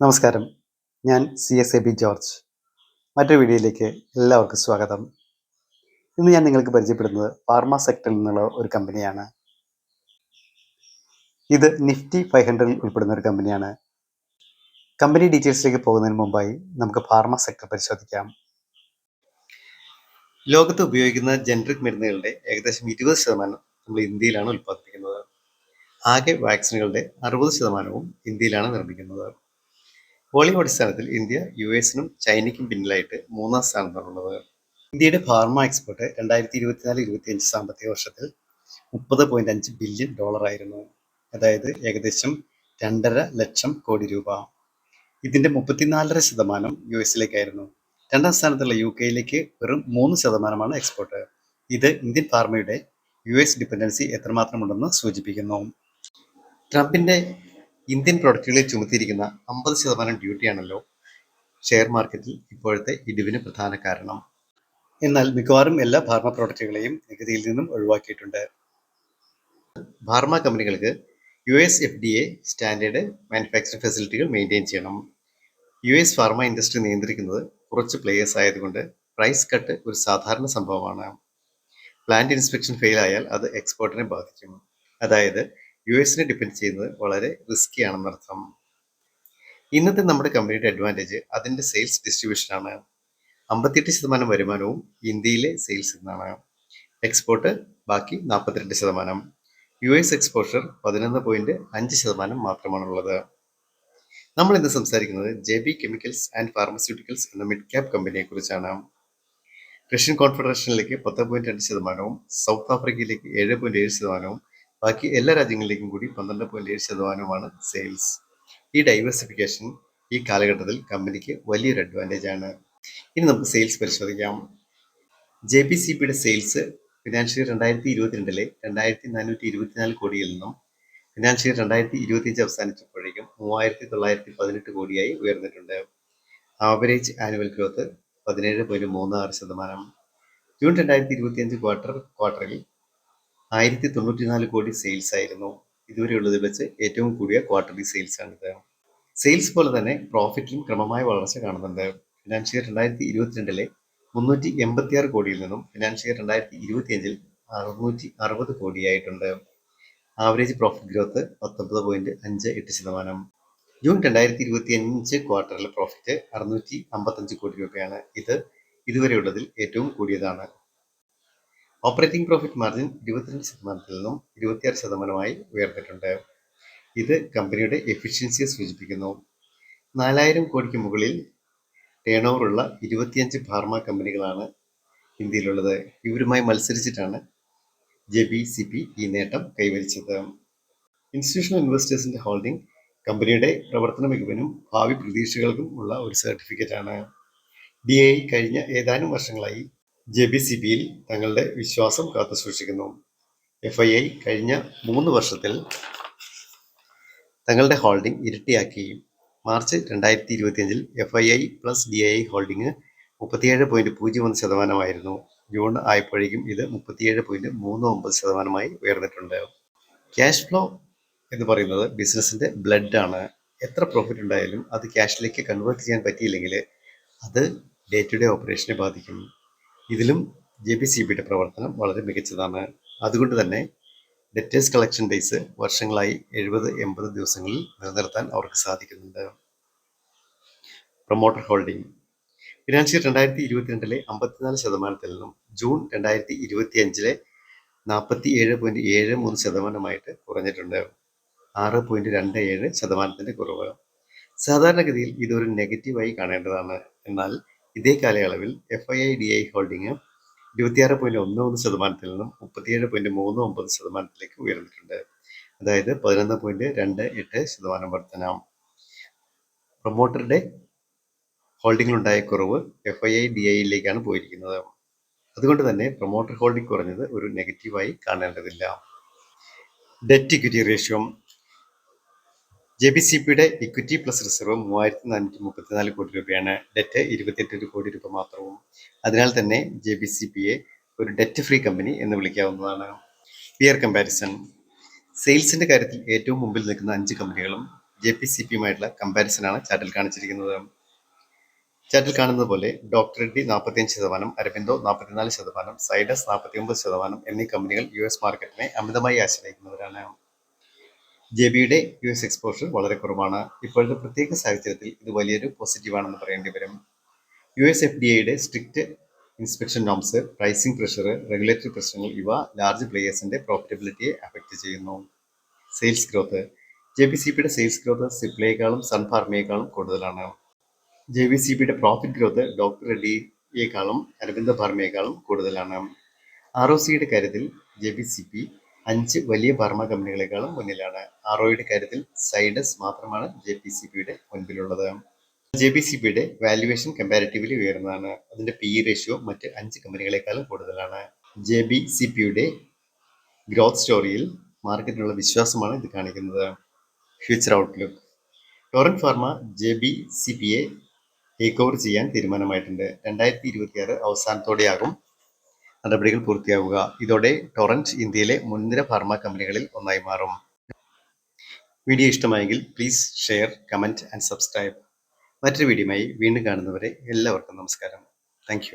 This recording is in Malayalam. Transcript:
നമസ്കാരം. ഞാൻ CSAB ജോർജ്. മറ്റൊരു വീഡിയോയിലേക്ക് എല്ലാവർക്കും സ്വാഗതം. ഇന്ന് ഞാൻ നിങ്ങൾക്ക് പരിചയപ്പെടുന്നത് ഫാർമ സെക്ടറിൽ നിന്നുള്ള ഒരു കമ്പനിയാണ്. ഇത് നിഫ്റ്റി 500ൽ ഉൾപ്പെടുന്ന ഒരു കമ്പനിയാണ്. കമ്പനി ഡീറ്റെയിൽസിലേക്ക് പോകുന്നതിന് മുമ്പായി നമുക്ക് ഫാർമ സെക്ടർ പരിശോധിക്കാം. ലോകത്ത് ഉപയോഗിക്കുന്ന ജനറിക് മരുന്നുകളുടെ ഏകദേശം 20% നമ്മൾ ഇന്ത്യയിലാണ് ഉൽപ്പാദിപ്പിക്കുന്നത്. ആകെ വാക്സിനുകളുടെ 60%വും ഇന്ത്യയിലാണ് നിർമ്മിക്കുന്നത്. വോളിയം അടിസ്ഥാനത്തിൽ ഇന്ത്യ US-നും ചൈനയ്ക്കും പിന്നിലായിട്ട് 3-ാം സ്ഥാനത്താണുള്ളത്. ഇന്ത്യയുടെ ഫാർമ എക്സ്പോർട്ട് 2024-25 സാമ്പത്തിക വർഷത്തിൽ $30.5 ബില്യൺ ആയിരുന്നു. അതായത് ഏകദേശം 2.5 ലക്ഷം കോടി രൂപ. ഇതിൻ്റെ 34% US-ലേക്കായിരുന്നു. 2-ാം സ്ഥാനത്തുള്ള UK-യിലേക്ക് വെറും 3% എക്സ്പോർട്ട്. ഇത് ഇന്ത്യൻ ഫാർമയുടെ US ഡിപ്പെൻഡൻസി എത്രമാത്രമുണ്ടെന്ന് സൂചിപ്പിക്കുന്നു. ട്രംപിൻ്റെ ഇന്ത്യൻ പ്രൊഡക്റ്റുകളിൽ ചുമത്തിയിരിക്കുന്ന 50% ഡ്യൂട്ടിയാണല്ലോ ഷെയർ മാർക്കറ്റിൽ ഇപ്പോഴത്തെ ഇടിവിന് പ്രധാന കാരണം. എന്നാൽ മിക്കവാറും എല്ലാ ഫാർമ പ്രോഡക്റ്റുകളെയും നികുതിയിൽ നിന്നും ഒഴിവാക്കിയിട്ടുണ്ട്. ഫാർമ കമ്പനികൾക്ക് US FDA സ്റ്റാൻഡേർഡ് മാനുഫാക്ചറിംഗ് ഫെസിലിറ്റികൾ മെയിൻറ്റെയിൻ ചെയ്യണം. US ഫാർമ ഇൻഡസ്ട്രി നിയന്ത്രിക്കുന്നത് കുറച്ച് പ്ലേയേഴ്സ് ആയതുകൊണ്ട് പ്രൈസ് കട്ട് ഒരു സാധാരണ സംഭവമാണ്. പ്ലാന്റ് ഇൻസ്പെക്ഷൻ ഫെയിൽ ആയാൽ അത് എക്സ്പോർട്ടിനെ ബാധിക്കും. അതായത് US-നെ ഡിപ്പെൻഡ് ചെയ്യുന്നത് വളരെ റിസ്കി ആണെന്നർത്ഥം. ഇന്നത്തെ നമ്മുടെ കമ്പനിയുടെ അഡ്വാൻറ്റേജ് അതിൻ്റെ സെയിൽസ് ഡിസ്ട്രിബ്യൂഷനാണ്. 58% വരുമാനവും ഇന്ത്യയിലെ സെയിൽസിൽ നിന്നാണ്. എക്സ്പോർട്ട് ബാക്കി 42%. US എക്സ്പോഷർ 11.5% മാത്രമാണുള്ളത്. നമ്മൾ ഇന്ന് സംസാരിക്കുന്നത് JB കെമിക്കൽസ് ആൻഡ് ഫാർമസ്യൂട്ടിക്കൽസ് എന്ന മിഡ് ക്യാപ് കമ്പനിയെ കുറിച്ചാണ്. റഷ്യൻ കോൺഫെഡറേഷനിലേക്ക് 10.2%, സൗത്ത് ആഫ്രിക്കയിലേക്ക് 7.7%, ബാക്കി എല്ലാ രാജ്യങ്ങളിലേക്കും കൂടി 12.7%മാണ് സെയിൽസ്. ഈ ഡൈവേഴ്സിഫിക്കേഷൻ ഈ കാലഘട്ടത്തിൽ കമ്പനിക്ക് വലിയൊരു അഡ്വാൻറ്റേജ് ആണ്. ഇനി നമുക്ക് സെയിൽസ് പരിശോധിക്കാം. JBCPയുടെ സെയിൽസ് ഫിനാൻഷ്യൽ ഇയർ 2022-ലെ 2424 കോടിയിൽ നിന്നും ഫിനാൻഷ്യൽ ഇയർ 2025 അവസാനിച്ചപ്പോഴേക്കും 3918 കോടിയായി ഉയർന്നിട്ടുണ്ട്. Average annual growth 17.36%. ജൂൺ 2025 ക്വാർട്ടറിൽ 1094 കോടി സെയിൽസ് ആയിരുന്നു. ഇതുവരെയുള്ളതിൽ വെച്ച് ഏറ്റവും കൂടിയ ക്വാർട്ടർലി സെയിൽസ് ആണിത്. സെയിൽസ് പോലെ തന്നെ പ്രോഫിറ്റിലും ക്രമമായ വളർച്ച കാണുന്നുണ്ട്. ഫിനാൻഷ്യൽ ഇയർ 2022-ലെ 386 കോടിയിൽ നിന്നും ഫിനാൻഷ്യൽ ഇയർ 2025-ൽ 660 കോടിയായിട്ടുണ്ട്. Average profit growth 19.58%. ജൂൺ 2025 ക്വാർട്ടറിലെ പ്രോഫിറ്റ് 655 കോടി രൂപയാണ്. ഇത് ഇതുവരെയുള്ളതിൽ ഏറ്റവും കൂടിയതാണ്. ഓപ്പറേറ്റിംഗ് പ്രോഫിറ്റ് മാർജിൻ 22%-ൽ നിന്നും 26%-ആയി ഉയർന്നിട്ടുണ്ട്. ഇത് കമ്പനിയുടെ എഫിഷ്യൻസിയെ സൂചിപ്പിക്കുന്നു. 4000 കോടിക്ക് മുകളിൽ ടേൺ ഓവറുള്ള 25 ഫാർമ കമ്പനികളാണ് ഇന്ത്യയിലുള്ളത്. ഇവരുമായി മത്സരിച്ചിട്ടാണ് JBCP ഈ നേട്ടം കൈവരിച്ചത്. ഇൻസ്റ്റിറ്റ്യൂഷണൽ ഇൻവെസ്റ്റേഴ്സിന്റെ ഹോൾഡിംഗ് കമ്പനിയുടെ പ്രവർത്തന മികവിനും ഭാവി പ്രതീക്ഷകൾക്കും ഉള്ള ഒരു സർട്ടിഫിക്കറ്റാണ്. DI കഴിഞ്ഞ ഏതാനും വർഷങ്ങളായി JBCPയിൽ തങ്ങളുടെ വിശ്വാസം കാത്തുസൂക്ഷിക്കുന്നു. FII കഴിഞ്ഞ 3 വർഷത്തിൽ തങ്ങളുടെ ഹോൾഡിംഗ് ഇരട്ടിയാക്കി. മാർച്ച് 2025-ൽ FII പ്ലസ് DI ഹോൾഡിംഗ് 37.01%ആയിരുന്നു. ജൂൺ ആയപ്പോഴേക്കും ഇത് 37.39%-ആയി ഉയർന്നിട്ടുണ്ട്. ക്യാഷ് ഫ്ലോ എന്ന് പറയുന്നത് ബിസിനസിന്റെ ബ്ലഡ് ആണ്. എത്ര പ്രോഫിറ്റ് ഉണ്ടായാലും അത് ക്യാഷിലേക്ക് കൺവേർട്ട് ചെയ്യാൻ പറ്റിയില്ലെങ്കിൽ അത് ഡേ ടു ഡേ ഓപ്പറേഷനെ ബാധിക്കും. ഇതിലും JBCPയുടെ പ്രവർത്തനം വളരെ മികച്ചതാണ്. അതുകൊണ്ട് തന്നെ ഡെറ്റേഴ്സ് കളക്ഷൻ ഡേയ്സ് വർഷങ്ങളായി 70-80 ദിവസങ്ങളിൽ നിലനിർത്താൻ അവർക്ക് സാധിക്കുന്നുണ്ട്. പ്രൊമോട്ടർ ഹോൾഡിംഗ് ഫിനാൻഷ്യൽ 2022-ലെ 54%-ൽ നിന്നും ജൂൺ 2025-ലെ 47.73%-ആയിട്ട് കുറഞ്ഞിട്ടുണ്ട്. 6.27%-ന്റെ കുറവ്. സാധാരണഗതിയിൽ ഇതൊരു നെഗറ്റീവായി കാണേണ്ടതാണ്. എന്നാൽ ഇതേ കാലയളവിൽ FII DI ഹോൾഡിംഗ് 26.11%-ൽ നിന്നും 37.39%-ലേക്ക് ഉയർന്നിട്ടുണ്ട്. അതായത് 11.28% വർധന. പ്രൊമോട്ടറുടെ ഹോൾഡിങ്ങിലുണ്ടായ കുറവ് FII DIയിലേക്കാണ് പോയിരിക്കുന്നത്. അതുകൊണ്ട് തന്നെ പ്രൊമോട്ടർ ഹോൾഡിംഗ് കുറഞ്ഞത് ഒരു നെഗറ്റീവായി കാണേണ്ടതില്ല. ഡെറ്റ് ഇക്വിറ്റി റേഷ്യോ JBCPയുടെ ഇക്വിറ്റി പ്ലസ് റിസർവ് 3434 കോടി രൂപയാണ്. ഡെറ്റ് 28 കോടി രൂപ മാത്രവും. അതിനാൽ തന്നെ JBCPയെ ഒരു ഡെറ്റ് ഫ്രീ കമ്പനി എന്ന് വിളിക്കാവുന്നതാണ്. പിയർ കമ്പാരിസൺ സെയിൽസിന്റെ കാര്യത്തിൽ ഏറ്റവും മുമ്പിൽ നിൽക്കുന്ന 5 കമ്പനികളും JPCPയുമായിട്ടുള്ള കമ്പാരിസനാണ് ചാർട്ടിൽ കാണിച്ചിരിക്കുന്നത്. ചാർട്ടിൽ കാണുന്നത് പോലെ ഡോക്ടർ റെഡ്ഡി 45%, അരബിന്ദോ 44%, സൈഡസ് 49% എന്നീ കമ്പനികൾ US മാർക്കറ്റിനെ അമിതമായി ആശ്രയിക്കുന്നവരാണ്. JBയുടെ US എക്സ്പോഷർ വളരെ കുറവാണ്. ഇപ്പോഴത്തെ പ്രത്യേക സാഹചര്യത്തിൽ ഇത് വലിയൊരു പോസിറ്റീവാണെന്ന് പറയേണ്ടി വരും. US FDAയുടെ strict inspection norms, pricing pressure, regulatory പ്രശ്നങ്ങൾ ഇവ ലാർജ് പ്ലേയേഴ്സിന്റെ പ്രോഫിറ്റബിലിറ്റിയെ അഫക്റ്റ് ചെയ്യുന്നു. Sales growth. JPCPയുടെ സെയിൽസ് ഗ്രോത്ത് സിപ്ലയേക്കാളും സൺ ഫാർമയേക്കാളും കൂടുതലാണ്. JPCPയുടെ പ്രോഫിറ്റ് ഗ്രോത്ത് ഡോക്ടർ റെഡ്ഡിയേക്കാളും അരവിന്ദ ഫാർമയേക്കാളും കൂടുതലാണ്. ROCയുടെ കാര്യത്തിൽ JPCP 5 വലിയ ഫാർമ കമ്പനികളെക്കാളും മുന്നിലാണ്. ROEയുടെ കാര്യത്തിൽ സൈഡസ് മാത്രമാണ് JPCPയുടെ മുൻപിലുള്ളത്. JPCPയുടെ വാല്യുവേഷൻ കമ്പാരിറ്റീവ്ലി ഉയർന്നതാണ്. അതിന്റെ PE റേഷ്യോ മറ്റ് 5 കമ്പനികളെക്കാളും കൂടുതലാണ്. JPCPയുടെ ഗ്രോത്ത് സ്റ്റോറിയിൽ മാർക്കറ്റിനുള്ള വിശ്വാസമാണ് ഇത് കാണിക്കുന്നത്. Future outlook. ടൊറന്റ് ഫാർമ JPCPയെ ടേക്ക് ഓവർ ചെയ്യാൻ തീരുമാനമായിട്ടുണ്ട്. 2026 അവസാനത്തോടെയാകും നടപടികൾ പൂർത്തിയാവുക. ഇതോടെ ടൊറന്റ് ഇന്ത്യയിലെ മുൻനിര ഫാർമ കമ്പനികളിൽ ഒന്നായി മാറും. വീഡിയോ ഇഷ്ടമായെങ്കിൽ please share, comment and subscribe. മറ്റൊരു വീഡിയോയുമായി വീണ്ടും കാണുന്നവരെ എല്ലാവർക്കും നമസ്കാരം. Thank you.